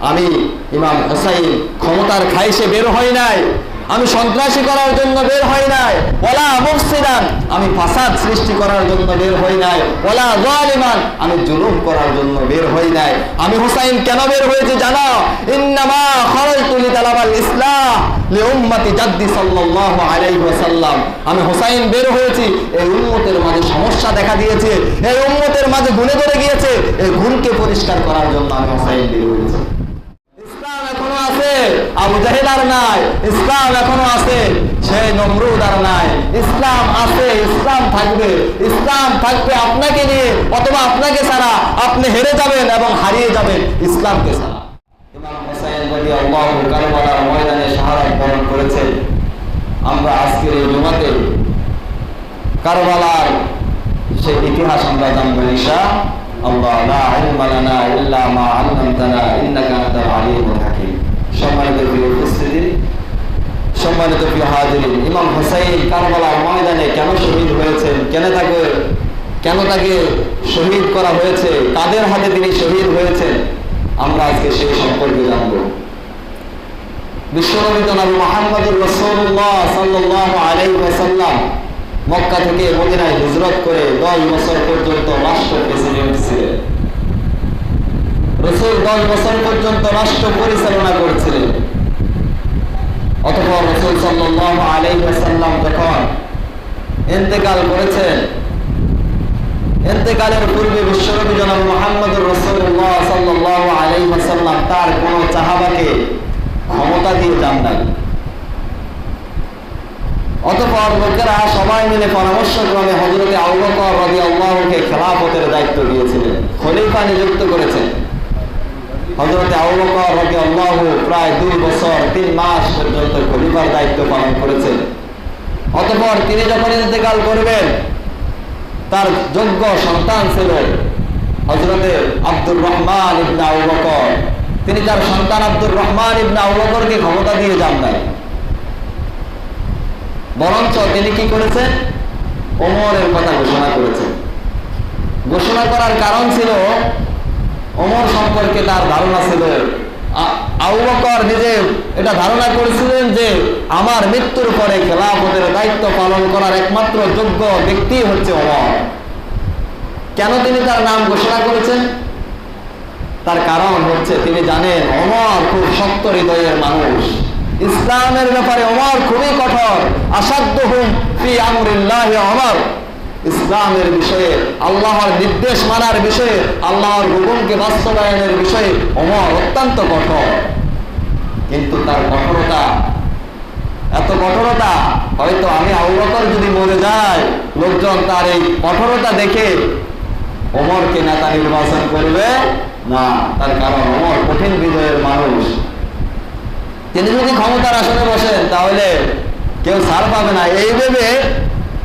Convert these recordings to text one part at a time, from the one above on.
আমি ইমাম হুসাইন ক্ষমতার খাইশে বের হই নাই, আমি সন্ত্রাসী করার জন্য বের হই নাই, ওয়ালা মুফসিদান আমি ফাসাদ সৃষ্টি করার জন্য বের হই নাই, ওয়ালা যালিমান আমি জুলুম করার জন্য বের হই নাই। আমি হুসাইন কেন বের হয়েছি জানো? ইন্নামা খারাজতু লিতালাবাল ইসলাহ লিউম্মতি জাদ্দি সাল্লাল্লাহু আলাইহি ওয়াসাল্লাম। আমি হুসাইন বের হয়েছি এই উম্মতের মাঝে সমস্যা দেখা দিয়েছে, এই উম্মতের মাঝে গুণে ধরে গিয়েছে, এই গুণকে পরিষ্কার করার জন্য আমি হুসাইন বের হয়েছি। ইসলাম এখনো আছে, আবু জাহেল আর নাই। ইসলাম এখনো আছে, সেই নমরুদ আর নাই। ইসলাম আছে, ইসলাম থাকবে। ইসলাম থাকবে আপনাকে নিয়ে অথবা আপনাকে ছাড়া। আপনি হেরে যাবেন এবং হারিয়ে যাবেন ইসলামকে ছাড়া। ইমাম হুসাইন রাদিয়াল্লাহু কারবালার ময়দানে শাহাদাত বরণ করেছেন। আমরা আজকের এই জুমাতে কারবালার সেই ইতিহাস আমরা জানবো ইনশাআল্লাহ। লা ইলমা লানা ইল্লা মা আল্লামতানা ইন্নাকা আনতাল আলিমুল হাকীম। সম্মানিত প্রিয় উপস্থিতি, সম্মানিত প্রিয় হাজিরিন, ইমাম হুসাইন কারবালার ময়দানে কেন শহীদ হয়েছেন, কেন তাকে শহীদ করা হয়েছে, কাদের হাতে তিনি শহীদ হয়েছেন, আমরা আজকে সেই সম্পর্কে জানব। বিশ্বনবী নবী মুহাম্মদুর রাসূলুল্লাহ সাল্লাল্লাহু আলাইহি ওয়াসাল্লাম মক্কা থেকে মদিনায় হিজরত করে 10 বছর পর্যন্ত রাষ্ট্র প্রেসিডেন্ট ছিলেন। রাসূল 10 বছর পর্যন্ত রাষ্ট্র পরিচালনা করেছিলেন। অতঃপর রাসূল সাল্লাল্লাহু আলাইহি ওয়াসাল্লাম যখন ইন্তেকাল করেছেন, ইন্তেকালের পূর্বে বিশ্বনবী জনাব মুহাম্মদুর রাসূলুল্লাহ সাল্লাল্লাহু আলাইহি ওয়াসাল্লাম তার কোন সাহাবাকে ক্ষমতা দিয়ে যান নাই। অতঃপর লোকেরা সবাই মিলে পরামর্শক্রমে হযরতে আবু বকর রাদিয়াল্লাহুকে খেলাফতের দায়িত্ব দিয়েছিলেন, খলিফা নিযুক্ত করেছেন। হযরতে আবু বকর রাদিয়াল্লাহু প্রায় 2 বছর 3 মাস পর্যন্ত খলিফার দায়িত্ব পালন করেছেন। অতঃপর তিনি যখন ইন্তেকাল করবেন, তার যোগ্য সন্তান ছিলেন হযরতে আব্দুর রহমান ইবনে আবু বকর। তিনি তার সন্তান আব্দুর রহমান ইবনে আবু বকরকে ক্ষমতা দিয়ে যান নাই, বরঞ্চ তিনি কি করেছেন? ওমরের কথা ঘোষণা করেছেন। ঘোষণা করার কারণ ছিল ওমর সম্পর্কে তার ধারণা ছিল, আবু বকর নিজে এটা ধারণা করেছিলেন যে আমার মৃত্যুর পরে খেলাফতের দায়িত্ব পালন করার একমাত্র যোগ্য ব্যক্তি হচ্ছে ওমর। কেন তিনি তার নাম ঘোষণা করেছেন? তার কারণ হচ্ছে তিনি জানেন ওমর খুব শক্ত হৃদয়ের মানুষ। ইসলামের ব্যাপারে ওমর খুবই কঠোর। আসাদ্দুহুম ফি আমরিল্লাহি ওমর। ইসলামের বিষয়ে, আল্লাহর নির্দেশ মানার বিষয়ে, আল্লাহর হুকুমকে বাস্তবায়নের বিষয়ে ওমর অত্যন্ত কঠোর। কিন্তু তার কঠোরতা, এত কঠোরতা, হয়তো আমি আবু বকর যদি মরে যাই, লোকজন তার এই কঠোরতা দেখে ওমরকে নেতা নির্বাচন করবে না। তার কারণ ওমর কঠিন হৃদয়ের মানুষ। তিনি যদি ক্ষমতার আসনে বসেন তাহলে কেউ ছাড় পাবে না, এই ভেবে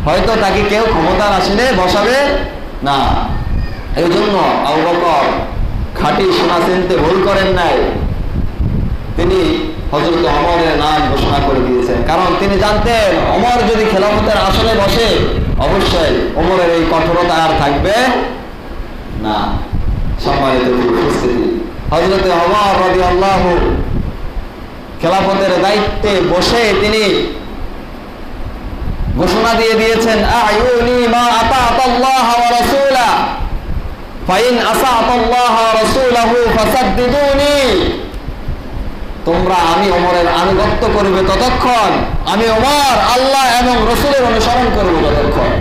হয়তো তাকে কেউ ক্ষমতার আসনে বসাবে না। এই জন্য আবু বকর খাঁটি সোনা চিনতে ভুল করেন নাই। তিনি হযরত ওমরের নাম ঘোষণা করে দিয়েছেন, কারণ তিনি জানতেন ওমর যদি খেলাফতের আসনে বসে অবশ্যই ওমরের এই কঠোরতা আর থাকবে না। সম্মানিত উপস্থিতি, হযরত ওমর রাদিয়াল্লাহু খেলাফতের দায়িত্বে বসে তিনি ঘোষণা দিয়ে দিয়েছেন, আয়ুনি মা আতাআল্লাহ ওয়া রাসূলা ফাইন আসাআল্লাহ ওয়া রাসূলাহু ফাসাদ্দিদুনি। তোমরা আমি ওমরের আনুগত্য করবে ততক্ষণ, আমি ওমর আল্লাহ এবং রাসূলের অনুসরণ করব ততক্ষণ।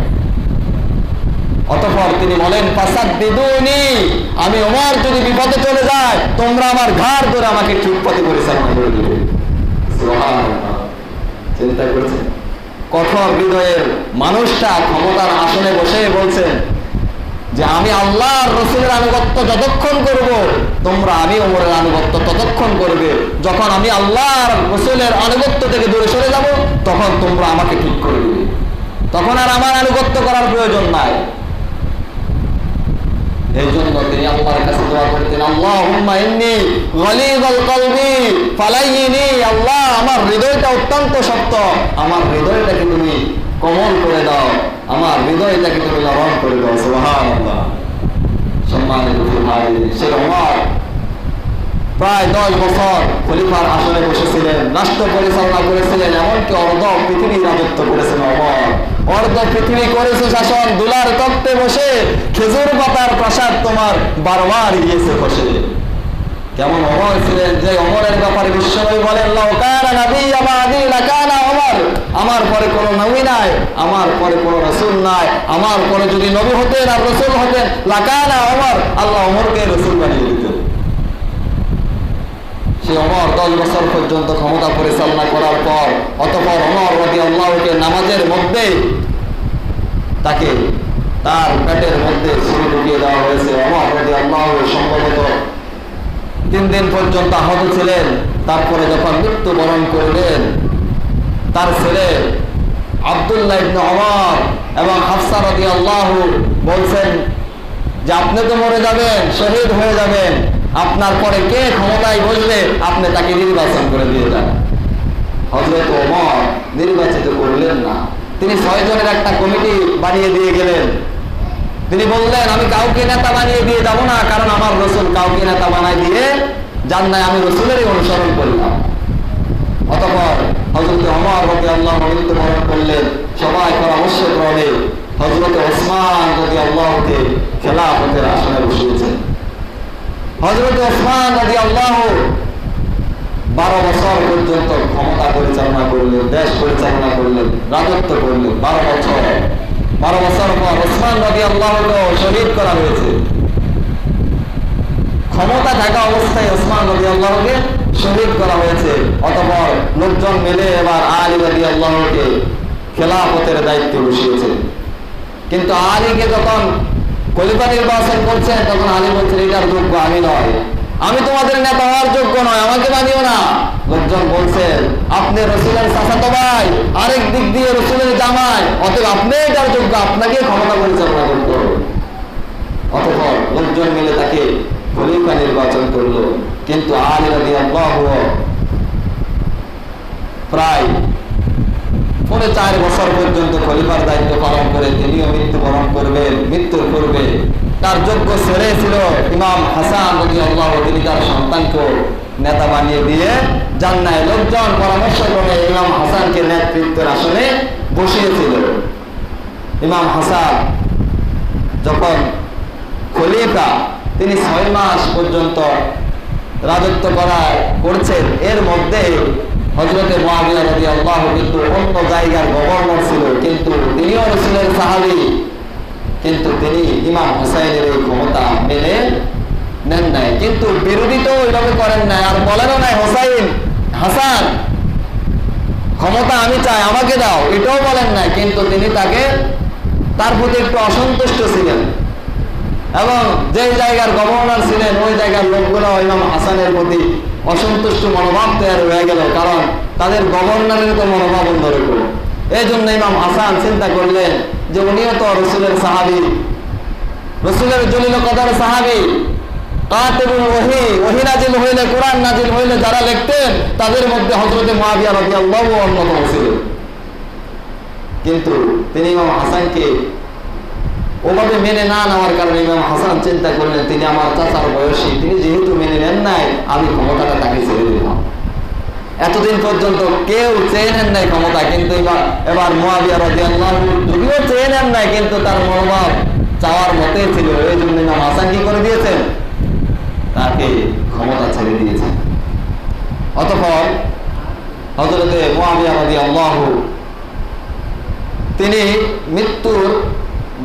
অতঃপর তিনি বলেন, ফাসাদ্দিদুনি, আমি ওমর যদি বিপদে চলে যায় তোমরা আমার ঘাড় ধরে আমাকে ঠিক পথে পরিচালনা করে দিবে। সুবহানাল্লাহ। চিন্তা করেছেন, কঠোর হৃদয়ের মানুষটা ক্ষমতার আসনে বসে বলছেন যে আমি আল্লাহর রাসূলের আনুগত্য যতক্ষণ করব, তোমরা আমি ওমরের আনুগত্য ততক্ষণ করবে। যখন আমি আল্লাহর রাসূলের আনুগত্য থেকে দূরে সরে যাব তখন তোমরা আমাকে ঠিক করে দিবে, তখন আর আমার আনুগত্য করার প্রয়োজন নাই। এই জন্য তিনি আল্লাহর কাছে দোয়া করতেন, আল্লাহুম্মা ইন্নী গালিযাল কলবি ফালাইনি। আল্লাহ, আমার হৃদয়টা অত্যন্ত শক্ত, আমার হৃদয়টাকে তুমি কোমল করে দাও, আমার হৃদয়টাকে তুমি নরম করে দাও। সুবহানাল্লাহ। সম্মানিত ভাই, সে ওমর প্রায় 10 বছর খলিফার আসনে বসেছিলেন, রাষ্ট্র পরিচালনা করেছিলেন, এমনকি অর্ধ পৃথিবী রাজত্ব করেছেন ওমর। অর্ধ পৃথিবী করেছে শাসন, দুলার তক্তে বসে খেজুর পাতার প্রাসাদ তোমার বারবার গিয়েছে খসে। কেমন ওমর ছিলেন, যে ওমরের ব্যাপারে বিশ্বনবী বলেন লাউ কানা নাবিয়্যুন বা'দি লাকানা ওমর, আমার পরে কোনো নবী নাই, আমার পরে কোনো রাসূল নাই, আমার পরে যদি নবী হতেন আর রাসূল হতেন লাকানা ওমর, আল্লাহ ওমরকে রাসূল বানিয়ে দিতেন। সে ওমর 10 বছর পর্যন্ত ক্ষমতা পরিচালনা করার পর অতঃপর ওমর রাদিয়াল্লাহুকে নামাজের মধ্যে তাকে তার পেটের মধ্যে ছুরি ঢুকিয়ে দেওয়া হয়েছে। ওমর রাদিয়াল্লাহু সম্ভবত 3 দিন পর্যন্ত আহত ছিলেন। তারপরে যখন মৃত্যুবরণ করলেন, তার ছেলে আব্দুল্লাহ ইবনে ওমর এবং হাফসা রাদিয়াল্লাহু বলছেন যে আপনি তো মরে যাবেন, শহীদ হয়ে যাবেন, আপনার পরে কে ক্ষমতায় বসবে আপনি তাকে নির্বাচন করে দিয়ে যান। হযরত ওমর নির্বাচিত করলেন না, তিনি 6 জনের একটা কমিটি বানিয়ে দিয়ে গেলেন। তিনি বললেন আমি কাউকে নেতা বানিয়ে দিয়ে যাব না, কারণ আমার রাসূল কাউকে নেতা বানাই দিয়ে যান নাই, আমি রাসূলেরই অনুসরণ করলাম। অতঃপর হযরত ওমর রাদিয়াল্লাহু আনহু মৃত্যুবরণ করলেন। সবাই পরামর্শ ক্রমে হযরত ওসমান রাদিয়াল্লাহুকে খেলাফতের আসনে বসিয়েছেন। হযরত ওসমান রাদিয়াল্লাহু 12 বছর পর্যন্ত ক্ষমতা পরিচালনা করলেন, দেশ পরিচালনা করলেন, রাজত্ব করলেন 12 বছর। 12 বছর পর ওসমান রাদিয়াল্লাহুকে শহীদ করা হয়েছে। ক্ষমতা থাকা অবস্থায় ওসমান রাদিয়াল্লাহুকে শহীদ করা হয়েছে। অতঃপর লোকজন মিলে এবার আলী রাদিয়াল্লাহুকে খেলাফতের দায়িত্বে বসিয়েছে। কিন্তু আলীকে যখন খলিফা নির্বাচন করছেন তখন আলী বলছেন এটার যোগ্য আমি নয়, আমি তোমাদের নেতা হওয়ার যোগ্য নয়, আমাকে বানিও না। লোকজন বলছেন আপনি রাসূলের চাচাতো ভাই, আরেক দিক দিয়ে রাসূলের জামাই, অতএব আপনি এটার যোগ্য, আপনাকে ক্ষমতা পরিচালনা করতে হবে। অতঃপর লোকজন মিলে তাকে খলিফা নির্বাচন করলো। কিন্তু আলী রাদিয়াল্লাহু প্রায় 4.5 বছর পর্যন্ত খলিফার দায়িত্ব পালন করে তিনিও মৃত্যুবরণ করবেন। মৃত্যুর পূর্বে তার যোগ্য ছেলে ছিল ইমাম হাসান রাদিয়াল্লাহু, তিনি তার সন্তানকে নেতা বানিয়ে দিয়ে যান নাই। লোকজন পরামর্শ করে ইমাম হাসানকে নেতৃত্বের আসনে বসিয়েছিল। ইমাম হাসান যখন খলিফা, তিনি 6 মাস পর্যন্ত রাজত্ব করছেন। এর মধ্যে হযরত মুআবিয়া রাদিয়াল্লাহু কিন্তু অন্য জায়গার গভর্নর ছিল, কিন্তু তিনিও রাসূলের সাহাবী, কিন্তু তিনি ইমাম হুসাইনের এই ক্ষমতা মেনে নেন নাই। কিন্তু বিরোধী তো ওইভাবে করেন নাই, আর বলেনও নাই হুসাইন হাসান ক্ষমতা আমি চাই, আমাকে দাও, এটাও বলেন নাই। কিন্তু তিনি তার প্রতি একটু অসন্তুষ্ট ছিলেন এবং যে জায়গার গভর্নর ছিলেন ওই জায়গার লোকগুলো ইমাম হাসানের প্রতি অসন্তুষ্ট মনোভাব তৈরি হয়ে গেল, কারণ তাদের গভর্নরের তো মনোভাব অন্যরকম। এই জন্য ইমাম হাসান চিন্তা করলেন যে উনিও তো রাসূলের সাহাবী, রাসূলের জলিল কদর সাহাবী, কাতিবুল ওহী, ওহী নাজিল হইলে, কোরআন নাজিল হইলে যারা লিখতেন তাদের মধ্যে হযরত মুআবিয়া রাদিয়াল্লাহু অন্যতম ছিলেন। কিন্তু তিনি ইমাম হাসানকে ওভাবে মেনে না নেওয়ার কারণে ইমাম হাসান চিন্তা করলেন তিনি আমার চাচার বয়সী, তিনি যেহেতু মেনে নেন নাই, আমি ক্ষমতাটা তাকে ছেড়ে দিলাম। এতদিন পর্যন্ত কেউ চেয়ে নেন নাই ক্ষমতা, কিন্তু এবার মুআবিয়া রাদিয়াল্লাহু যদিও চেয়ে নেন নাই, কিন্তু তার মনোভাব চাওয়ার মতে ছিল। এই জন্য ইমাম হাসান কি করে দিয়েছেন, তাকে ক্ষমতা ছেড়ে দিয়েছেন। অতঃপর হযরতে মুআবিয়া রাদিয়াল্লাহু তিনি মৃত্যুর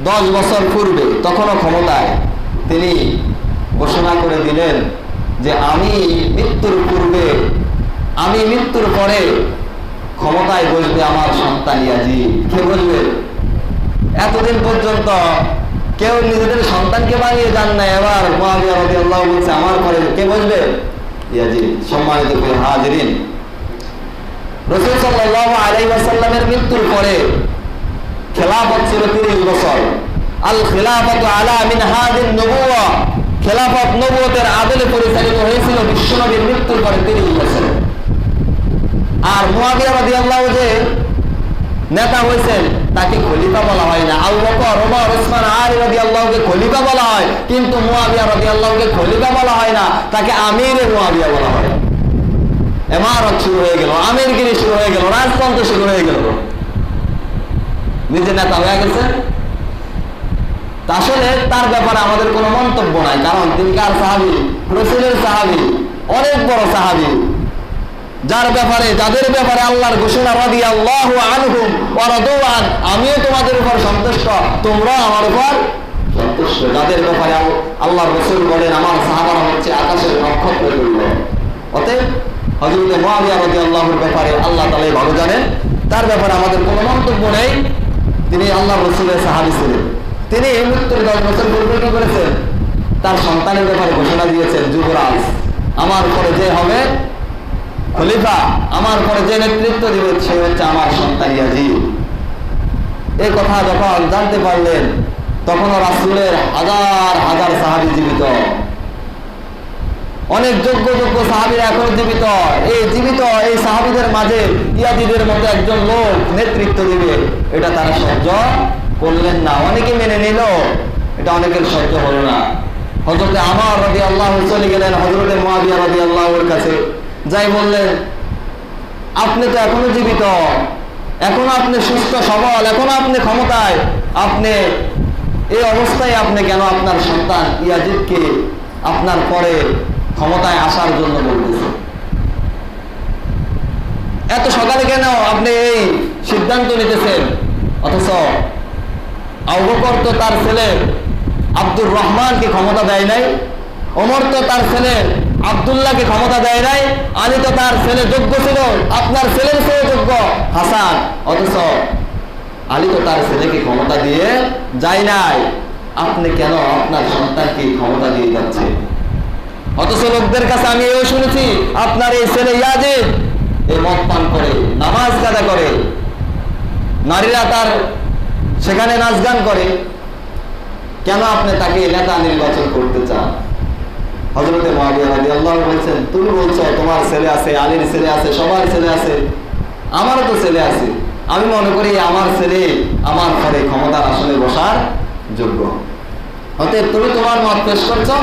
10 বছর পূর্বে, তখনও ক্ষমতায়, তিনি ঘোষণা করে দিলেন যে আমি মৃত্যুর পূর্বে, আমি মৃত্যুর পরে ক্ষমতায় বসবে আমার সন্তান ইয়াজিদ। কে বসবে? এতদিন পর্যন্ত কেউ নিজেদের সন্তানকে বানিয়ে যান না, এবার মুআবিয়া রাদিয়াল্লাহু বলছে আমার পরে কে বসবে? ইয়াজিদ। সম্মানিত হাজিরিন, রাসূল সাল্লাল্লাহু আলাইহি ওয়াসাল্লামের মৃত্যুর পরে খেলাফত ছিল 30 বছর। আল খিলাফাতু আলা মিনহাজিন নবুওয়া, খেলাফত নবুয়তের আদলে পরিচালিত হয়েছিল বিশ্বনবীর মৃত্যুর পরে 30 বছর। আর মুআবিয়া রাদিয়াল্লাহু যে নেতা হয়েছেন তাকে খলিফা বলা হয় না। আবু বকর, ওমর, ওসমান, আলী রাদিয়াল্লাহুকে খলিফা বলা হয়, কিন্তু মুআবিয়া রাদিয়াল্লাহুকে খলিফা বলা হয় না, তাকে আমিরে মুআবিয়া বলা হয়। ইমারত শুরু হয়ে গেল, আমিরগিরি শুরু হয়ে গেল, রাজতন্ত্র শুরু হয়ে গেল, নিজে নেতা হয়ে গেছে। আসলে তার ব্যাপারে আমাদের কোনো মন্তব্য নাই, কারণ তিনি কার সাহাবী? রাসূলের সাহাবী, অনেক বড় সাহাবী, যাদের ব্যাপারে আল্লাহর ঘোষণা রাদিয়াল্লাহু আনহুম ওয়া রাদু আন, আমিও তোমাদের উপর সন্তুষ্ট, তোমরা আমার উপর সন্তুষ্ট। যাদের ব্যাপারে আল্লাহর রাসূল বলেন আমার সাহাবারা হচ্ছে আকাশের নক্ষত্র তুল্য। অতএব হযরত মুআবিয়া রাদিয়াল্লাহুর ব্যাপারে আল্লাহ তাআলাই ভালো জানেন, তার ব্যাপারে আমাদের কোনো মন্তব্য নেই। তিনি আল্লাহর রাসূলের সাহাবী ছিলেন। তিনি মৃত্যুর 10 বছর পূর্বে কি করেছেন? তার সন্তানের ব্যাপারে ঘোষণা দিয়েছেন, যুবরাজ, আমার পরে যে হবে খলিফা, আমার পরে যে নেতৃত্ব দিবে সে হচ্ছে আমার সন্তান ইয়াজিদ। এই কথা যখন জানতে পারলেন, তখনও রাসূলের হাজার হাজার সাহাবী জীবিত, অনেক যোগ্য সাহাবীরা এখনো জীবিত। এই সাহাবীদের মাঝে ইয়াজিদের মতো একজন লোক নেতৃত্ব দিবে, এটা তারা সহ্য করলেন না। অনেকে মেনে নিল, এটা অনেকের সহ্য হলো না। হযরতে আমর রাদিয়াল্লাহু চলে গেলেন হযরতে মুআবিয়া রাদিয়াল্লাহুর কাছে, যাই বললেন, আপনি তো এখনো জীবিত, এখনো আপনি সুস্থ সবল, এখনো আপনি ক্ষমতায়, আপনি এই অবস্থায় আপনি কেন আপনার সন্তান ইয়াজিদকে আপনার পরে ক্ষমতায় আসার জন্য বলতেছেন? এত সকালে কেন আপনি এই সিদ্ধান্ত নিতেছেন? অথচ আবু বকর তো তার ছেলে আব্দুর রহমানকে ক্ষমতা দেয় নাই, ওমর তো তার ছেলে আব্দুল্লাহকে ক্ষমতা দেয় নাই, আলী তো তার ছেলে যোগ্য ছিল, আপনার ছেলের চেয়ে যোগ্য হাসান, অথচ আলী তো তার ছেলেকে ক্ষমতা দিয়ে যায় নাই, আপনি কেন আপনার সন্তানকে ক্ষমতা দিয়ে যাচ্ছে? অথচ লোকদের কাছে আমি এও শুনেছি আপনার এই ছেলে ইয়াজিদ এই মদ পান করে, নামাজ কাজা করে, নারীরা তার সেখানে নাচ গান করে, কেন আপনি তাকে নেতা নির্বাচন করতে চান? হযরতে মুআবিয়া রাদিয়াল্লাহু বলছেন, তুমি বলছো তোমার ছেলে আছে, আলীর ছেলে আছে, সবার ছেলে আছে, আমারও তো ছেলে আছে, আমি মনে করি আমার ছেলে আমার পরে ক্ষমতার আসনে বসার যোগ্য। অতএব তুমি তোমার মত পেশ করছো,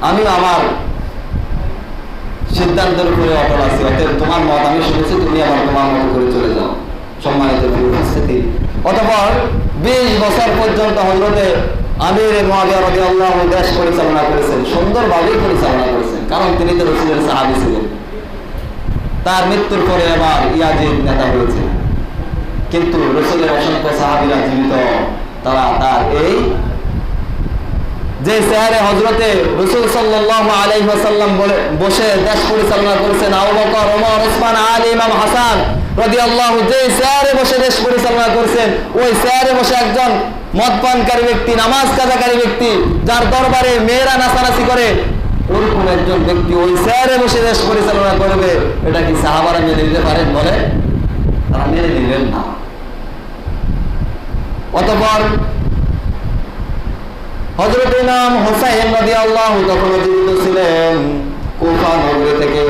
আমি আমার সিদ্ধান্তের উপরে অটল আছি। অতএব তোমার মত আমি শুনেছি, তুমি আমার তোমার মত করে চলে যাও। সম্মানিত উপস্থিতি, অতঃপর 20 বছর পর্যন্ত হযরতে আমির মুআবিয়া রাদিয়াল্লাহু দেশ পরিচালনা করেছেন, সুন্দরভাবে পরিচালনা করেছেন, কারণ তিনি তো রাসূলের সাহাবী ছিলেন। তার মৃত্যুর পরে আবার ইয়াজিদ নেতা হয়েছে, কিন্তু রাসূলের অসংখ্য সাহাবীরা জীবিত, তারা তার এই যে চেয়ারে হযরতে রাসূল সাল্লাল্লাহু আলাইহি ওয়াসাল্লাম বসে দেশ পরিচালনা করেছেন, আবু বকর, ওমর, ওসমান, আলী, ইমাম হাসান রাদিয়াল্লাহু যে চেয়ারে বসে দেশ পরিচালনা করেছেন, ওই চেয়ারে বসে একজন মদপানকারী ব্যক্তি, নামাজ কাজাকারী ব্যক্তি, যার দরবারে মেয়েরা নাচানাচি করে, ওরকম একজন ব্যক্তি ওই চেয়ারে বসে দেশ পরিচালনা করবে, এটা কি সাহাবারা মেনে নিতে পারেন? বলে তারা মেনে নিলেন না। অতঃপর হযরত ইমাম হুসাইন রাদিয়াল্লাহু তখন জীবিত ছিলেন। কুফা নগরী থেকে,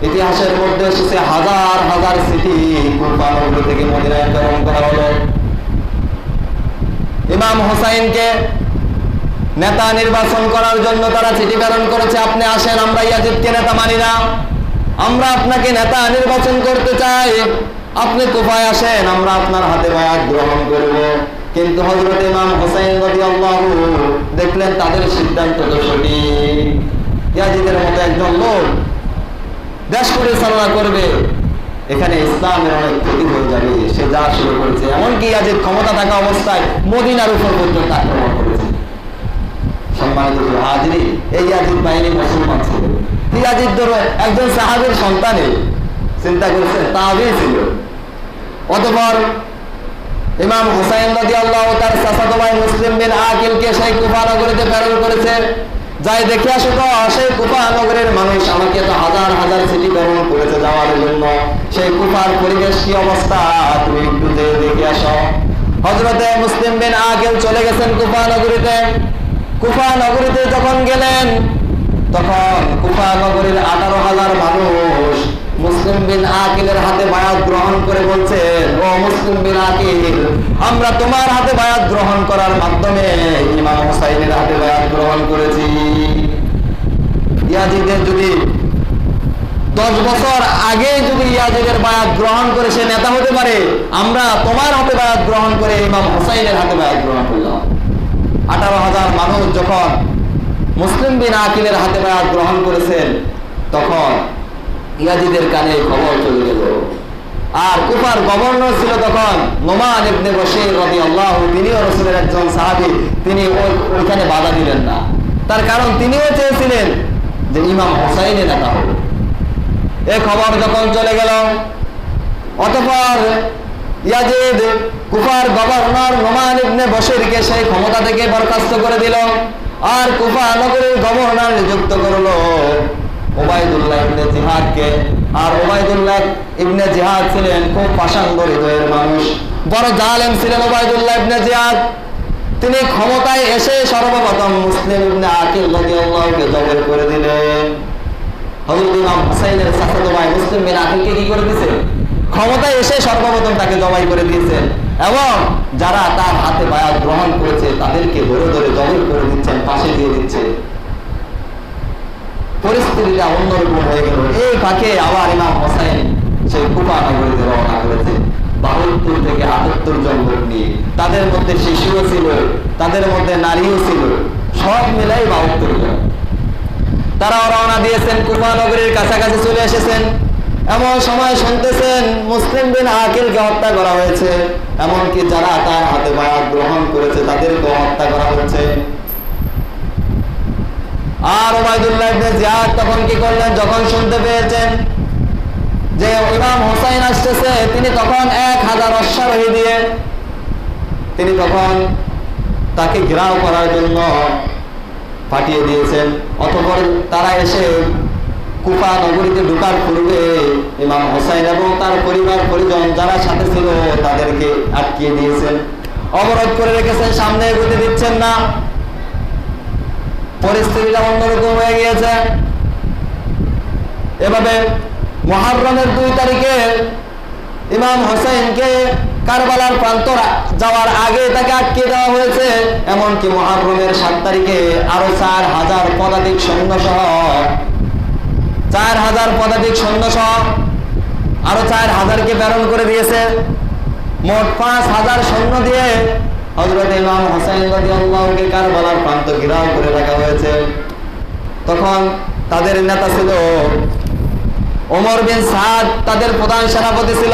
ইতিহাসের মধ্যে এসেছে হাজার হাজার চিঠি কুফা নগরী থেকে মদিনায় প্রেরণ করা হলো। ইমাম হুসাইনকে নেতা নির্বাচন করার জন্য তারা চিঠি প্রেরণ করেছে, আপনি আসেন, আমরা ইয়াজিদকে নেতা মানি না, আমরা আপনাকে নেতা নির্বাচন করতে চাই, আপনি কুফায় আসেন, আমরা আপনার হাতে বায়াত গ্রহণ করব। কিন্তু হযরত ইমাম হুসাইন রাদিয়াল্লাহু দেখলেন তাদের সিদ্ধান্ত তো সঠিক, ইয়াজিদের মতো একজন লোক দেশ পরিচালনা করবে, এখানে ইসলামের অনেক ক্ষতি হয়ে যাবে, সে যা শুরু করেছে। এমনকি ইয়াজিদ ক্ষমতা থাকা অবস্থায় মদিনার উপর পর্যন্ত আক্রমণ করেছে। সম্মানিত হাজিরি, এই ইয়াজিদ বাহিনী মুসলমান ছিল, ইয়াজিদ ধরো একজন সাহাবীর সন্তানে, চিন্তা করেছেন তাবেঈ ছিল। অতঃপর ইমাম হুসাইন রাদিয়াল্লাহু তার চাচাতো ভাই মুসলিম বিন আকিলকে সেই কুফা নগরীতে প্রেরণ করেছে, যাই দেখে আসো তো সেই কুফা নগরের মানুষ আমাকে তো হাজার হাজার চিঠি প্রেরণ করেছে যাওয়ার জন্য, সেই কুফার পরিবেশ কি অবস্থা তুমি একটু দেখে আসো। হযরতে মুসলিম বিন আকিল চলে গেছেন কুফা নগরীতে। কুফা নগরীতে যখন গেলেন, তখন কুফা নগরীর 18,000 মানুষ মুসলিম বিন আকিলের হাতে বায়াত গ্রহণ করে বলছেন, ও মুসলিম বিন আকিল, আমরা তোমার হাতে বায়াত গ্রহণ করার মাধ্যমে ইমাম হুসাইনের হাতে বায়াত গ্রহণ করেছি। ইয়াজিদের যদি 10 বছর আগে যদি ইয়াজিদের বায়াত গ্রহণ করে সে নেতা হতে পারে, আমরা তোমার হাতে বায়াত গ্রহণ করে ইমাম হুসাইনের হাতে বায়াত গ্রহণ করলাম। 18,000 মানুষ যখন মুসলিম বিন আকিলের হাতে বায়াত গ্রহণ করেছেন, তখন ইয়াজিদের কানে খবর চলে গেল। আর কুফার গভর্নর ছিল তখন নোমান ইবনে বশীর রাদিয়াল্লাহু, তিনিও রাসূলের একজন সাহাবী। তিনি ওইখানে বাধা দিলেন না, তার কারণ তিনিও চেয়েছিলেন যে ইমাম হুসাইনের নেতা হবে। এই খবর যখন চলে গেল, অতঃপর ইয়াজিদ কুফার গভর্নর নোমান ইবনে বশীরকে সেই ক্ষমতা থেকে বরখাস্ত করে দিল, আর কুফা নগরীর গভর্নর নিযুক্ত করলো উবাইদুল্লাহ ইবনে জিহাদকে। আর উবাইদুল্লাহ ইবনে জিহাদ ছিলেন খুব পাষাণ্ড হৃদয়ের মানুষ, বড় জালেম ছিলেন উবাইদুল্লাহ ইবনে জিহাদ। তিনি ক্ষমতায় এসে সর্বপ্রথম মুসলিম ইবনে আকিল রাদিয়াল্লাহুকে জবর করে দিলেন। হযরত ইমাম হুসাইনের চাচাতো ভাই মুসলিম বিন আকিলকে কি করে দিয়েছে? ক্ষমতায় এসে সর্বপ্রথম তাকে জবাই করে দিয়েছেন, এবং যারা তার হাতে বায়াত গ্রহণ করেছে তাদেরকে ধরে ধরে জবর করে দিচ্ছেন, পাশে দিয়ে দিচ্ছে। পরিস্থিতিটা অন্যরকম হয়ে গেল। এই ফাঁকে আবার ইমাম হুসাইন সেই কুফা নগরীতে রওনা করেছে 72 থেকে 78 জন লোক নিয়ে। তাদের মধ্যে শিশুও ছিল, তাদের মধ্যে নারীও ছিল, সব মিলাই 72 জন। তারা রওনা দিয়েছেন, কুফা নগরীর কাছাকাছি চলে এসেছেন। এমন সময় শুনতেছেন মুসলিম বিন আকিলকে হত্যা করা হয়েছে, এমনকি যারা তার হাতে বায়াত গ্রহণ করেছে তাদেরকে হত্যা করা হচ্ছে। আর উবাইদুল্লাহ ইবনে জিয়াদ তখন কি করলেন? যখন শুনতে পেয়েছেন যে ইমাম হুসাইন আসতেছে, তিনি তখন 1000 অশ্বারোহী দিয়ে তিনি তখন তাকে ঘেরাও করার জন্য পাঠিয়ে দিয়েছেন। অতঃপর তারা এসে কুফা নগরীতে ঢোকার পূর্বে ইমাম হুসাইন এবং তার পরিবার পরিজন যারা সাথে ছিল তাদেরকে আটকিয়ে দিয়েছেন, অবরোধ করে রেখেছেন, সামনে এগোতে দিচ্ছেন না। পরিস্থিতিটা অন্যরকম হয়ে গিয়েছে। এভাবে মুহররমের 2 তারিখে ইমাম হুসাইনকে কারবালার প্রান্ত যাওয়ার আগে তাকে আটকিয়ে দেওয়া হয়েছে। এমনকি মুহররমের 7 তারিখে আরো 4000 পদাতিক সৈন্যসহ 4000 পদাতিক সৈন্যসহ আরো 4000কে প্রেরণ করে দিয়েছে। মোট 5000 সৈন্য দিয়ে হযরত ইমাম হুসাইন রাদিয়াল্লাহুকে কারবালার প্রান্ত ঘেরাও করে রাখা হয়েছে। তখন তাদের নেতা ছিল ওমর বিন সাদ, তাদের প্রধান সেনাপতি ছিল।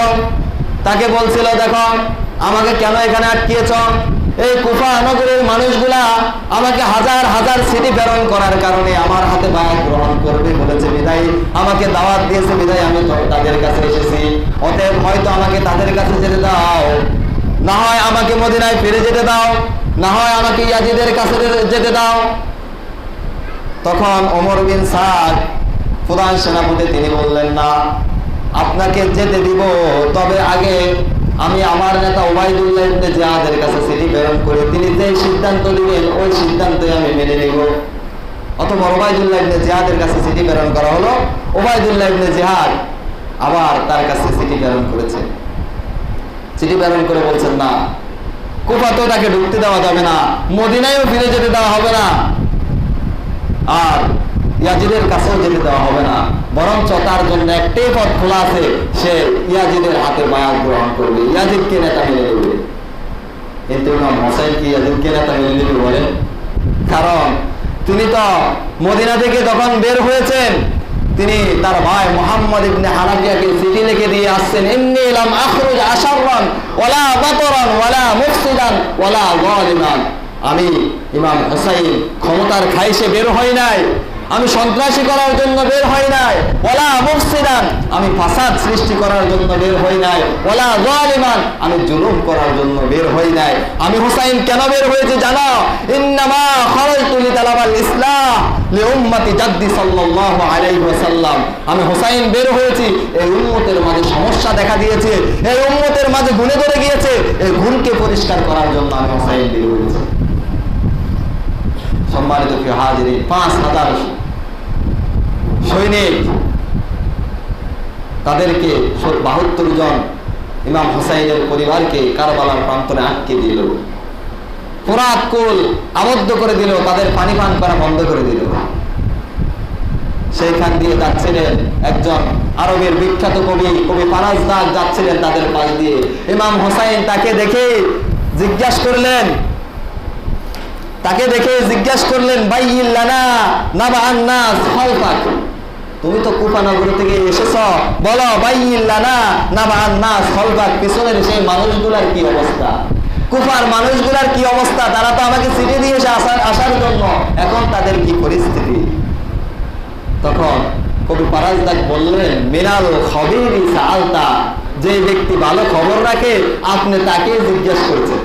তাকে বলছিল, দেখো আমাকে কেন এখানে আটকিয়েছ? এই কুফা নগরীর মানুষগুলা আমাকে হাজার হাজার সিটি প্রেরণ করার কারণে আমার হাতে বায়াত গ্রহণ করবে বলেছে বিদায়, আমাকে দাওয়াত দিয়েছে বিদায় আমি তাদের কাছে এসেছি। অতএব হয়তো আমাকে তাদের কাছে যেতে দাও, না হয় আমাকে মদিনায় ফিরে যেতে দাও, না হয় আমাকে ইয়াজিদের কাছে যেতে দাও। তখন ওমর বিন সাদ প্রধান সেনাপতি তিনি বললেন, না, আপনাকে যেতে দিব, তবে আগে আমি আমার নেতা উবাইদুল্লাহ ইবনে জিয়াদের কাছে চিঠি প্রেরণ করে তিনি যে সিদ্ধান্ত দিবেন ওই সিদ্ধান্তে আমি মেনে নেব। অথবা উবাইদুল্লাহ ইবনে জিয়াদের কাছে চিঠি প্রেরণ করা হলো। উবাইদুল্লাহ ইবনে জিয়াদ আবার তার কাছে চিঠি প্রেরণ করেছে। চিঠি প্রেরণ করে বলছেন, না, কুফাতেও তাকে ঢুকতে দেওয়া যাবে না, মদিনায়ও ফিরে যেতে দেওয়া হবে না, আর ইয়াজিদের কাছেও যেতে দেওয়া হবে না, বরঞ্চ তার জন্য একটাই পথ খোলা আছে, সে ইয়াজিদের হাতে বায়াত গ্রহণ করবে, ইয়াজিদকে নেতা মেনে নেবে। কিন্তু ইমাম হুসাইন কি ইয়াজিদকে নেতা মেনে নেবে বলেন? কারণ তিনি তো মদিনা থেকে যখন বের হয়েছেন, তিনি তার ভাই মুহাম্মদ ইবনে হানাফিয়াকে চিঠি লিখে দিয়ে আসছেন, ইন্নী লাম আখরুজ আশাররান ওয়ালা বাতরান ওয়ালা মুফসিদান ওয়ালা যালিমান। আমি ইমাম হুসাইন ক্ষমতার খাইশে বের হই নাই, আমি সন্ত্রাসী করার জন্য বের হই নাই, ওয়ালা মুফসিদান আমি ফাসাদ সৃষ্টি করার জন্য বের হই নাই, ওয়ালা যালিমান আমি জুলুম করার জন্য বের হই নাই। আমি হুসাইন কেন বের হয়েছে জানো? ইন্নামা খারাজতু লিতালাবাল ইসলাহ লিউম্মতি জাদ্দি সাল্লাল্লাহু আলাইহি ওয়াসাল্লাম। আমি হুসাইন বের হয়েছি, এই উম্মতের মাঝে সমস্যা দেখা দিয়েছে, এই উম্মতের মাঝে গুণে ধরে গিয়েছে, এই গুণকে পরিষ্কার করার জন্য আমি হুসাইন বের হয়েছি। সম্মানিত প্রিয় হাজিরিন, 5000 সৈনিক তাদেরকে 72 জন ইমাম হুসাইনের পরিবারকে কারবালার প্রান্তরে আটকে দিল, ফোরাত কুল আবদ্ধ করে দিল, তাদের পানি পান করা বন্ধ করে দিল। সেইখান দিয়ে যাচ্ছিলেন একজন আরবের বিখ্যাত কবি ফারাজদাদ যাচ্ছিলেন তাদের পাশ দিয়ে। ইমাম হুসাইন তাকে দেখে জিজ্ঞাসা করলেন বাইয়িল্লানা নাবা'আন নাস খালফাক, তুমি তো কুফা নগর থেকে এসেছ, বলো বাইয়িল্লানা নাবা'আন নাস খালফাক, পিছনের সেই মানুষগুলার কি অবস্থা, কুফার মানুষগুলার কি অবস্থা, তারা তো আমাকে চিঠি দিয়েছে আসার জন্য, এখন তাদের কি পরিস্থিতি। তখন কবি ফারাজদাদ বললেন মিনাল খবীরি সাআলতা, যে ব্যক্তি ভালো খবর রাখে আপনি তাকে জিজ্ঞেস করছেন।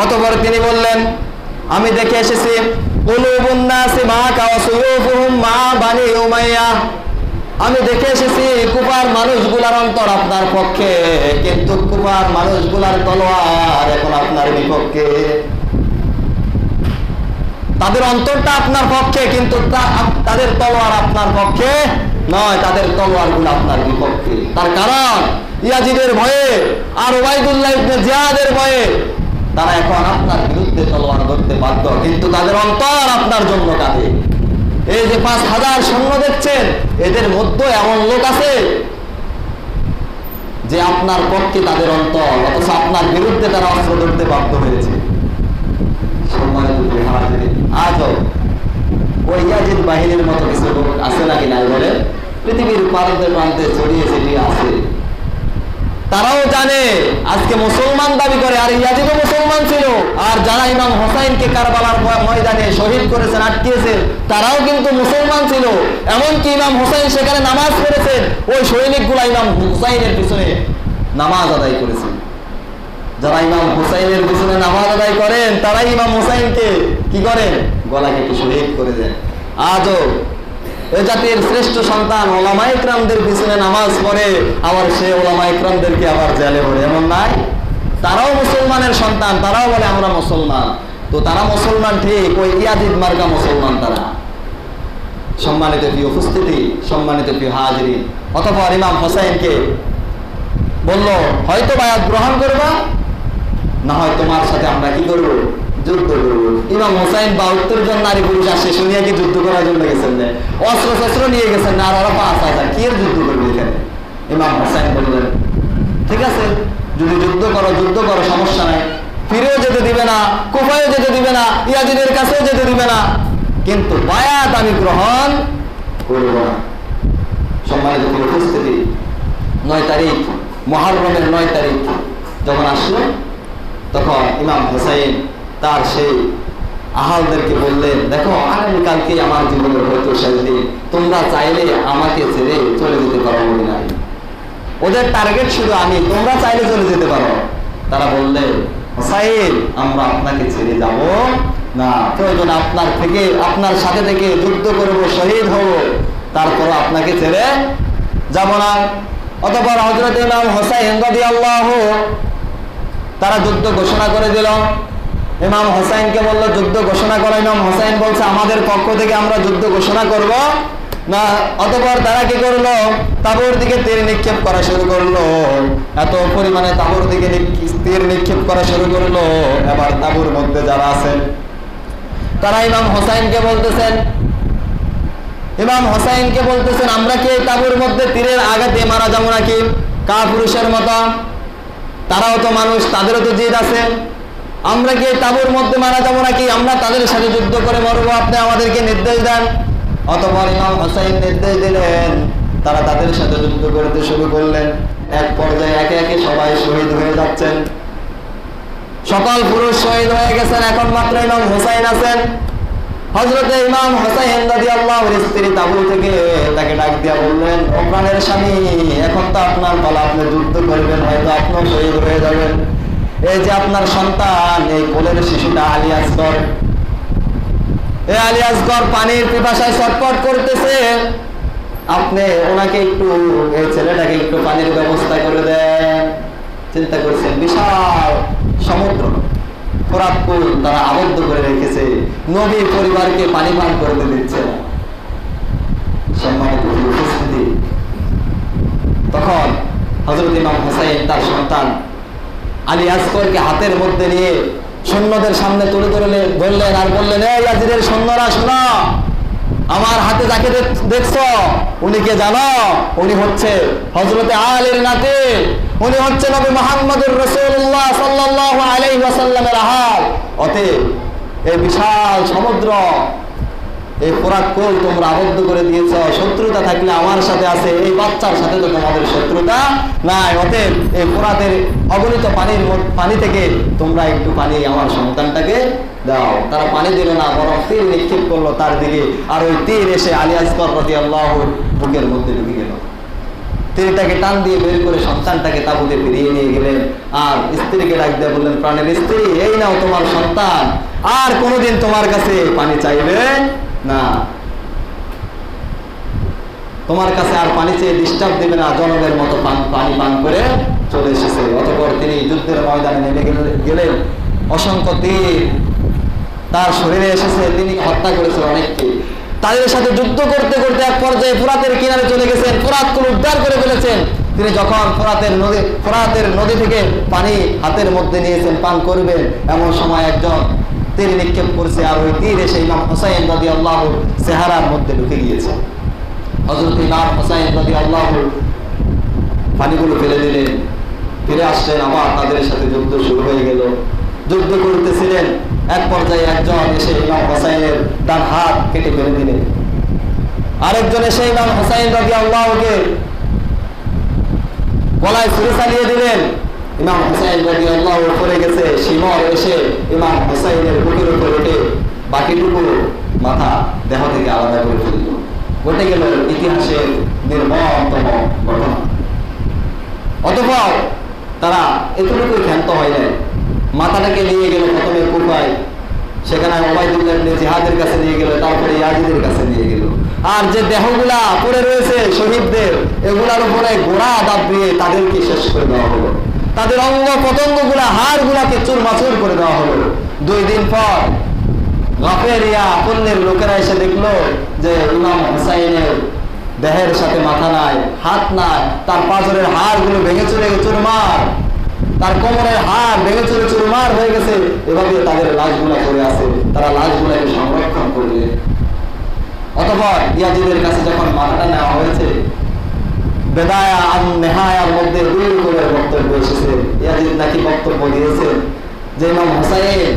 অতঃপর তিনি বললেন আমি দেখে এসেছি কুলুবুন নাসি মা'আকা ওয়া সুয়ুফুহুম মা বানি উমাইয়া, আমি দেখে এসেছি কুফার মানুষগুলার অন্তর আপনার পক্ষে, কিন্তু কুফার মানুষগুলার তলোয়ার এখন আপনার বিপক্ষে। তাদের অন্তরটা আপনার পক্ষে, কিন্তু তাদের তলোয়ার আপনার পক্ষে নয়, তাদের তলোয়ার গুলো আপনার বিপক্ষে। তার কারণ ইয়াজিদের ভয়ে আর উবাইদুল্লাহ ইবনে জিয়াদের ভয়ে তারা এখন আপনার বিরুদ্ধে তলোয়ার ধরতে বাধ্য, কিন্তু তাদের অন্তর আপনার জন্য কাঁদে। এই যে 5000 সৈন্য দেখছেন, এদের মধ্যে এমন লোক আছে যে আপনার পক্ষে তাদের অন্তর, অথচ আপনার বিরুদ্ধে তারা অস্ত্র ধরতে বাধ্য হয়েছে। আজও ওই ইয়াজিদ বাহিনীর মতো কিছু লোক আছে নাকি নাই বলে পৃথিবীর প্রান্তে প্রান্তে ছড়িয়ে ছিটিয়ে আছে। তারাও জানে আজকে মুসলমান দাবি করে, আর ইয়াজিদও মুসলমান ছিল, আর যারা ইমাম হুসাইনকে কারবালার ময়দানে শহীদ করেছেন, আটকিয়েছেন, তারাও কিন্তু মুসলমান ছিল। এমনকি ইমাম হুসাইন সেখানে নামাজ পড়েছেন, ওই সৈনিকগুলা ইমাম হুসাইনের পিছনে নামাজ আদায় করেছেন। যারা ইমাম হুসাইনের পিছনে নামাজ আদায় করেন তারাই ইমাম হুসাইনকে কি করেন, গলা কেটে শহীদ করে দেন। আজও এ জাতির শ্রেষ্ঠ সন্তান ওলামা ইকরামদের পিছনে নামাজ পড়ে, আবার সে ওলামা ইকরামদেরকে আবার জেলে ভরে, এমন নাই? তারাও মুসলমানের সন্তান, তারাও বলে আমরা মুসলমান। তো তারা মুসলমান ঠিক, ওই ইয়াজিদ মার্কা মুসলমান তারা। সম্মানিত প্রিয় উপস্থিতি, সম্মানিত প্রিয় হাজিরিন, অতঃপর ইমাম হুসাইনকে বলল হয়তো বায়াত গ্রহণ করবা, না হয় তোমার সাথে আমরা কি করবো, যুদ্ধ করবো। ইমাম হুসাইন 72 জন নারী পুরুষ আসে শুনিয়া কি যুদ্ধ করার জন্য গেছেন না, অস্ত্র শস্ত্র নিয়ে গেছেন না, আর ওরা 5000 কি এর যুদ্ধ করবে এখানে। ইমাম হুসাইন বললেন ঠিক আছে, যদি যুদ্ধ করো সমস্যা নাই, ফিরেও যেতে দিবে না, কুফায়ও যেতে দিবে না, ইয়াজিদের কাছেও যেতে দিবে না, কিন্তু বায়াত আমি গ্রহণ করব না। সম্মানিত উপস্থিতি, 9 তারিখ মুহররমের 9 তারিখ যখন আসলো, তখন ইমাম হুসাইন তার সেই আহালদেরকে বললেন দেখো আগামীকালকে আমার জীবনের হয়তো শেষ দিন, তোমরা চাইলে আমাকে ছেড়ে চলে যেতে পারো না, ওদের টার্গেট শুধু আমি, তোমরা চাইলে চলে যেতে পারো। তারা বললেন হুসাইন আমরা আপনাকে ছেড়ে যাব না, প্রয়োজন আপনার সাথে থেকে যুদ্ধ করব, শহীদ হব, তারপর আপনাকে ছেড়ে যাব না। অতঃপর হযরত ইমাম হুসাইন রাদিয়াল্লাহু তারা যুদ্ধ ঘোষণা করে দিল। ইমাম হুসাইনকে বলল যুদ্ধ ঘোষণা করো। ইমাম হুসাইন বলছে আমাদের পক্ষ থেকে আমরা যুদ্ধ ঘোষণা করব না। অতঃপর তারা কি করলো, তাবুর দিকে তীর নিক্ষেপ করা শুরু করলো। এত পরিমাণে তাবুর দিকে তীর নিক্ষেপ করা শুরু করলো, এবার তাবুর মধ্যে যারা আছেন তারা ইমাম হুসাইনকে বলতেছেন আমরা কি তাবুর মধ্যে তীরের আঘাতে মারা যাবো নাকি কাপুরুষের মতো? তারাও তো মানুষ, তাদেরও তো জিদ আছে, আমরা কি তাবুর মধ্যে মারা যাবো নাকি? আমরা তাদের সাথে যুদ্ধ করে মরবো, আপনি আমাদেরকে নির্দেশ দেন। অতঃপর ইমাম হুসাইন নির্দেশ দিলেন, তারা তাদের সাথে যুদ্ধ করতে শুরু করলেন। এক পর্যায়ে একে একে সবাই শহীদ হয়ে যাচ্ছেন, সকল পুরুষ শহীদ হয়ে গেছেন, এখন মাত্র ইমাম হুসাইন আছেন। হযরত ইমাম হুসাইন রাদিয়াল্লাহু আনহু স্ত্রী তাবু থেকে তাকে ডাক দিয়া বললেন ও প্রাণের স্বামী, এখন তো আপনার পালা, আপনি যুদ্ধ করবেন, হয়তো আপনিও শহীদ হয়ে যাবেন। এই যে আপনার সন্তান, এই কোলের শিশুটা আলী আসগর, এই আলী আসগর পানির পিপাসায় ছটফট করতেছে, আপনি ওনাকে একটু, এই ছেলেটাকে একটু পানির ব্যবস্থা করে দেন। চিন্তা করছেন বিশাল সমুদ্র, ফোরাত কুল তারা আবদ্ধ করে রেখেছে, নবী পরিবারকে পানি পান করতে দিচ্ছে না। সম্মানিত উপস্থিতি, হযরত ইমাম হুসাইন তার সন্তান আলী আসগরকে হাতের মধ্যে নিয়ে সৈন্যদের সামনে তুলে ধরলেন আর বললেন, এই ইয়াজিদের সৈন্যরা শোনো, আমার হাতে যাকে দেখছো উনি কে জানো? উনি হচ্ছে হযরতে আলীর নাতি, উনি হচ্ছে নবী মুহাম্মদুর রাসূলুল্লাহ সাল্লাল্লাহু আলাইহি ওয়াসাল্লামের আহার। অতএব এই বিশাল সমুদ্র, এই ফোরাত কোল তোমরা আবদ্ধ করে দিয়েছ, শত্রুতা থাকলে আমার সাথে আছে, এই বাচ্চার সাথে তো তোমাদের শত্রুতা নাই। অতএব এই ফোরাতের অগণিত পানি থেকে তোমরা একটু পানি আমার সন্তানটাকে দাও। তারা পানি দিল না, বরং তীর নিক্ষেপ করলো তার দিকে, আর ওই তীর এসে আলী আসগর রাদিয়াল্লাহু বুকের মধ্যে ঢুকে গেল। তীরটাকে টান দিয়ে বের করে সন্তানটাকে তাঁবুতে ফিরিয়ে নিয়ে গেলেন, আর স্ত্রীকে ডাক দিয়ে বললেন, প্রাণের স্ত্রী, এই নাও তোমার সন্তান, আর কোনোদিন তোমার কাছে পানি চাইবে না, তোমার কাছে আর পানি চেয়ে ডিস্টার্ব দেবে না, জনগের মতো পানি পান করে চলে এসেছে। অতঃপর তিনি যুদ্ধের ময়দানে নেমে গেলেন। অসংখ্য তীর তার শরীরে এসেছে, তিনি হত্যা করেছেন অনেককে। তাদের সাথে যুদ্ধ করতে করতে এক পর্যায়ে ফোরাতের কিনারে চলে গেছেন, ফোরাতকে উদ্ধার করে ফেলেছেন। তিনি যখন ফোরাতের নদী থেকে পানি হাতের মধ্যে নিয়েছেন পান করবেন, এমন সময় একজন তীর নিক্ষেপ করছে, আর ওই তীর এসে ইমাম হুসাইন রাদিয়াল্লাহু চেহারার মধ্যে ঢুকে গিয়েছে। হযরত ইমাম হুসাইন রাদিয়াল্লাহু পানিগুলো ফেলে দিলেন, ফিরে আসলেন, আবার তাদের সাথে যুদ্ধ শুরু হয়ে গেল। যুদ্ধ করতেছিলেন, এক পর্যায়ে একজন এসে ইমাম হুসাইনের ডান হাত কেটে ফেলে দিলেন, আরেকজন এসে ইমাম হুসাইন রাদিয়াল্লাহুকে গলায় ছুরি চালিয়ে দিলেন। ইমাম হুসাইন রাদিয়াল্লাহু পড়ে গেছে, শিমর এসে ইমাম হুসাইনের বুকের উপর উঠে বাকিটুকু মাথা দেহ থেকে আলাদা করে ফেলল। ঘটে গেল ইতিহাসের নির্মমতম ঘটনা। অতঃপর তারা এতটুকুই ক্ষান্ত হয় নাই, মাথাটাকে নিয়ে গেল প্রথমে কুফায়, সেখানে উবাইদুল্লাহ ইবনে জিহাদের কাছে নিয়ে গেল, তারপরে ইয়াজিদের কাছে নিয়ে গেল। আর যে দেহগুলা পড়ে রয়েছে শহীদদের, এগুলার উপরে ঘোড়া দাবিয়ে তাদেরকে শেষ করে দেওয়া হলো, তাদের অঙ্গ পতঙ্গগুলা, হাড়গুলাকে চুরমাচুর করে দেওয়া হলো। 2 দিন পর গাফেরিয়া পল্লীর লোকেরা এসে দেখলো যে ইমাম হুসাইনের দেহের সাথে মাথা নাই, হাত নাই, তার পাঁজরের হাড়গুলো ভেঙে চুরে চুরমার, তার কোমরের হাড় ভেঙে চুরে চুরমার হয়ে গেছে। এভাবে তাদের লাশগুলা পড়ে আছে, তারা লাশগুলাকে সংরক্ষণ করবে। অতঃপর ইয়াজিদের কাছে যখন মাথাটা নেওয়া হয়েছে, বেদায়া আর নেহায়ার মধ্যে 2 করে বক্তব্য এসেছে। ইয়াজিদ নাকি বক্তব্য দিয়েছে যে ইমাম হুসাইন,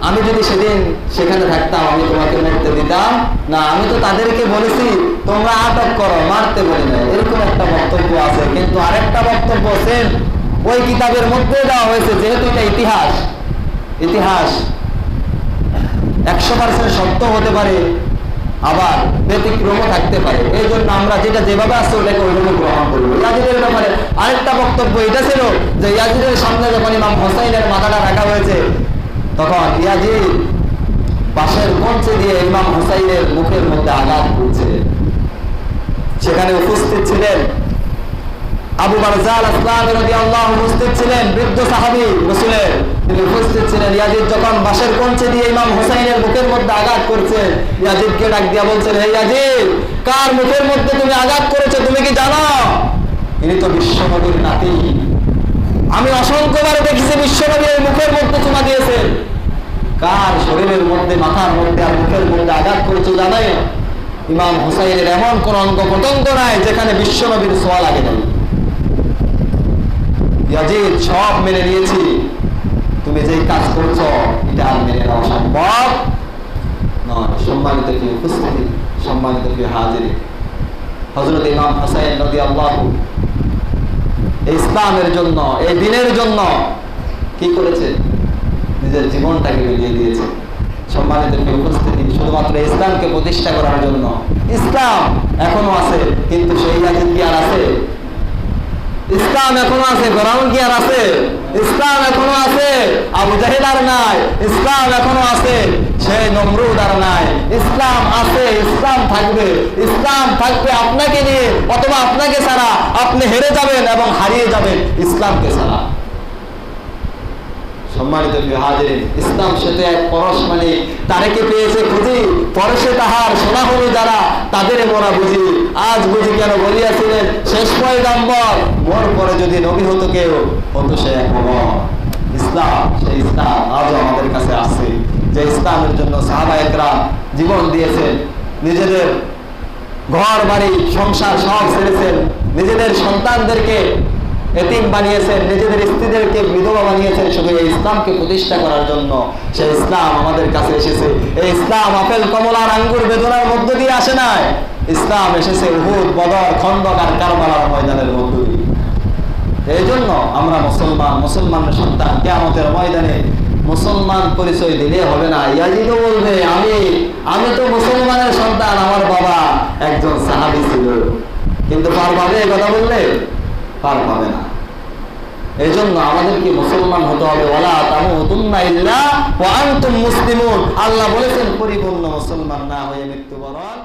আমি যদি সেদিন সেখানে থাকতাম আমি তোমাকে মরতে দিতাম না, আমি তো তাদেরকে বলেছি তোমরা আটক করো, মারতে বলি না, এরকম একটা বক্তব্য আছে। কিন্তু আরেকটা বক্তব্য সেম ওই কিতাবের মধ্যে দেওয়া হয়েছে, যেহেতু এটা ইতিহাস 100% সত্য হতে পারে, আবার ব্যতিক্রমও থাকতে পারে। এই জন্য আমরা যেটা যেভাবে আসছে ওটাকে ওইভাবে গ্রহণ করবো। ইয়াজিদের ব্যাপারে আরেকটা বক্তব্য এটা ছিল যে ইয়াজিদের সামনে যখন ইমাম হুসাইনের মাথাটা রাখা হয়েছে, তখন ইয়াজিদ বাঁশের কঞ্চি দিয়ে ইমাম হুসাইনের মুখের মধ্যে আঘাত করছে। সেখানে উপস্থিত ছিলেন আবু বারজা আল-আসলামি রাদিয়াল্লাহু উপস্থিত ছিলেন, বৃদ্ধ সাহাবী রাসূলের, তিনি উপস্থিত ছিলেন। ইয়াজিদ যখন বাঁশের কঞ্চি দিয়ে ইমাম হুসাইনের মুখের মধ্যে আঘাত করছে, ইয়াজিদকে ডাক দিয়া বলছেন, হে ইয়াজিদ, কার মুখের মধ্যে তুমি আঘাত করেছো তুমি কি জানো? ইনি তো বিশ্বনবীর নাতি, আমি অসংখ্যবার দেখেছি বিশ্বনবী এর মুখের মধ্যে চুমা দিয়েছেন। কার শরীরের মধ্যে, মাথার মধ্যে আর মুখের মধ্যে আঘাত করেছো জানাই? ইমাম হুসাইনের এমন কোন অঙ্গ প্রত্যঙ্গ নাই যেখানে বিশ্বনবীর ছোঁয়া লাগে নাই। ইয়াজিদ, সব মেনে নিয়েছি, তুমি যেই কাজ করছো এটা আর মেনে নেওয়া সম্ভব নয়। সম্মানিত কি উপস্থিতি, সম্মানিত কি হাজির, হযরত ইমাম হুসাইন রাদিয়াল্লাহু এই ইসলামের জন্য, এই দ্বীনের জন্য কি করেছে? নিজের জীবনটাকে বিলিয়ে দিয়েছে। সম্মানিত কি উপস্থিতি, শুধুমাত্র ইসলামকে প্রতিষ্ঠা করার জন্য। ইসলাম এখনো আছে, কিন্তু সেই ইয়াজিদ কি আর আছে? ইসলাম এখনো আছে, ফিরআউন কি আর আছে? ইসলাম এখনো আছে, আবু জাহেল আর নাই। ইসলাম এখনো আছে, সেই নমরুদ আর নাই। ইসলাম আছে, ইসলাম থাকবে। ইসলাম থাকবে আপনাকে নিয়ে, অথবা আপনাকে ছাড়া আপনি হেরে যাবেন এবং হারিয়ে যাবেন ইসলামকে ছাড়া। সম্মানিত হাজিরিন, ইসলাম সেটা এক পরশ, মানে তারেকে পেয়েছে খুঁজি, পরশে তাহার সোনা হলো যারা, তাদের মোরা বুঝি। আজ বুঝি কেন বলিয়াছিলেন শেষ পয়গাম্বর, মোর পরে যদি নবী হতো কেউ হতো সে এক ওমর। ইসলাম, সেই ইসলাম আজও আমাদের কাছে আছে, যে ইসলামের জন্য সাহাবায়ে কেরাম জীবন দিয়েছেন, নিজেদের ঘর বাড়ি সংসার সব ছেড়েছেন, নিজেদের সন্তানদেরকে এতিম বানিয়েছেন, নিজেদের স্ত্রীদেরকে বিধবা বানিয়েছেন শুধু এই ইসলামকে প্রতিষ্ঠা করার জন্য। সেই ইসলাম আমাদের কাছে এসেছে। এই ইসলাম আপেল কমলার আঙ্গুর বেদনার মধ্য দিয়ে আসে নাই, ইসলাম এসেছে উহুদ, বদর, খন্দক আর কারবালার ময়দানের মধ্য দিয়ে। এই জন্য আমরা মুসলমান, মুসলমানের সন্তান। কিয়ামতের ময়দানে মুসলমান পরিচয় দিলে হবে না। ইয়াজিদও বলবে আমি তো মুসলমানের সন্তান, আমার বাবা একজন সাহাবী ছিল। কিন্তু পার পাবে এই কথা বললে? পার পাবে না। এই জন্য আমাদেরকে মুসলমান হতে হবে। ওয়ালা তামুতুন্না ইল্লা ওয়া আনতুম মুসলিমুন। আল্লাহ বলেছেন পরিপূর্ণ মুসলমান না হয়ে মৃত্যুবরণ